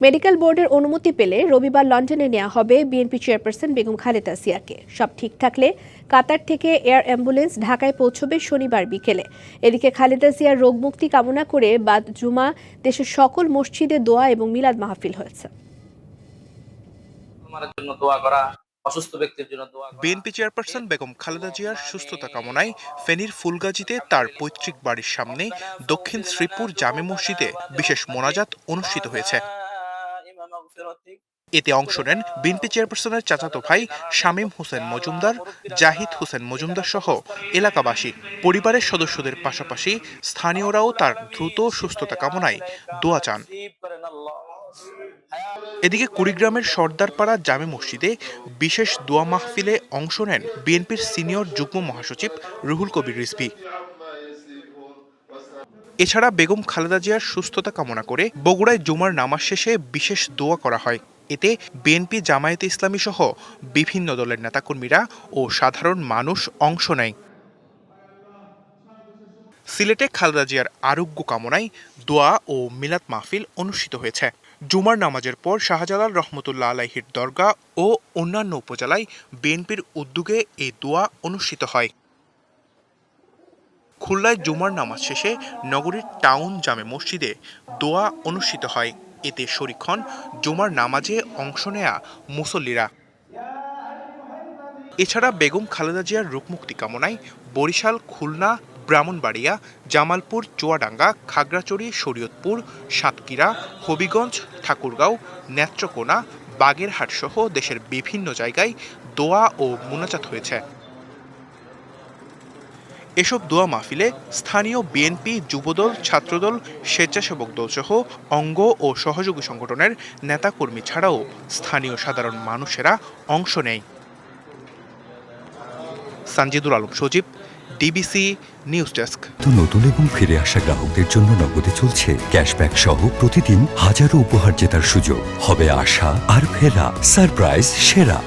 Medical বোর্ডের অনুমতি পেলে রবিবার লন্ডনে নেওয়া হবে বিএনপি চেয়ারপারসন বেগম খালেদা জিয়াকে। সব ঠিক থাকলে কাতার থেকে এয়ার অ্যাম্বুলেন্স ঢাকায় পৌঁছবে শনিবার বিকেলে। এদিকে খালেদা জিয়ার রোগমুক্তি কামনা করে বাদ জুমা দেশের সকল মসজিদে দোয়া এবং মিলাদ মাহফিল হয়েছে। বিএনপি চেয়ারপারসন বেগম খালেদা জিয়ার সুস্থতা কামনায় ফেনীর ফুলগাজীতে তার পৈতৃক বাড়ির সামনে দক্ষিণ শ্রীপুর জামে মসজিদে বিশেষ মোনাজাত অনুষ্ঠিত হয়েছে। এতে অংশ নেন বিএনপি চেয়ারপারসনের চাচাতো ভাই শামীম হোসেন মজুমদার, জাহিদ হোসেন মজুমদার সহ এলাকাবাসী। পরিবারের সদস্যদের পাশাপাশি স্থানীয়রাও তার দ্রুত সুস্থতা কামনায় দোয়া চান। এদিকে কুড়িগ্রামের সর্দারপাড়া জামে মসজিদে বিশেষ দোয়া মাহফিলে অংশ নেন বিএনপির সিনিয়র যুগ্ম মহাসচিব রুহুল কবির রিজভী। এছাড়া বেগম খালেদা জিয়ার সুস্থতা কামনা করে বগুড়ায় জুমার নামাজ শেষে বিশেষ দোয়া করা হয়। এতে বিএনপি, জামায়াতে ইসলামী সহ বিভিন্ন দলের নেতাকর্মীরা ও সাধারণ মানুষ অংশ নেয়। সিলেটে খালেদা জিয়ার আরোগ্য কামনায় দোয়া ও মিলাদ মাহফিল অনুষ্ঠিত হয়েছে। জুমার নামাজের পর শাহজালাল রহমতুল্লাহ আলাইহির দরগা ও অন্যান্য উপজেলায় বিএনপির উদ্যোগে এই দোয়া অনুষ্ঠিত হয়। খুলনায় জুমার নামাজ শেষে নগরীর টাউন জামে মসজিদে দোয়া অনুষ্ঠিত হয়। এতে শরীক হন জুমার নামাজে অংশ নেয়া মুসল্লিরা। এছাড়া বেগম খালেদা জিয়ার রোগমুক্তি কামনায় বরিশাল, খুলনা, ব্রাহ্মণবাড়িয়া, জামালপুর, চুয়াডাঙ্গা, খাগড়াছড়ি, শরীয়তপুর, সাতক্ষীরা, হবিগঞ্জ, ঠাকুরগাঁও, নেত্রকোনা, বাগেরহাট সহ দেশের বিভিন্ন জায়গায় দোয়া ও মুনাজাত হয়েছে। এসব দোয়া মাহফিলে স্থানীয় বিএনপি, যুবদল, ছাত্রদল, স্বেচ্ছাসেবক দল সহ অঙ্গ ও সহযোগী সংগঠনের নেতাকর্মী ছাড়াও স্থানীয় সাধারণ মানুষেরা অংশ নেয়। সানজিদুল আলম সজীব, ডিবিসি নিউজ ডেস্ক। নতুন এবং ফিরে আসা গ্রাহকদের জন্য নগদে চলছে ক্যাশব্যাক সহ প্রতিদিন হাজারো উপহার জেতার সুযোগ। হবে আশা আর ফেরা, সারপ্রাইজ সেরা।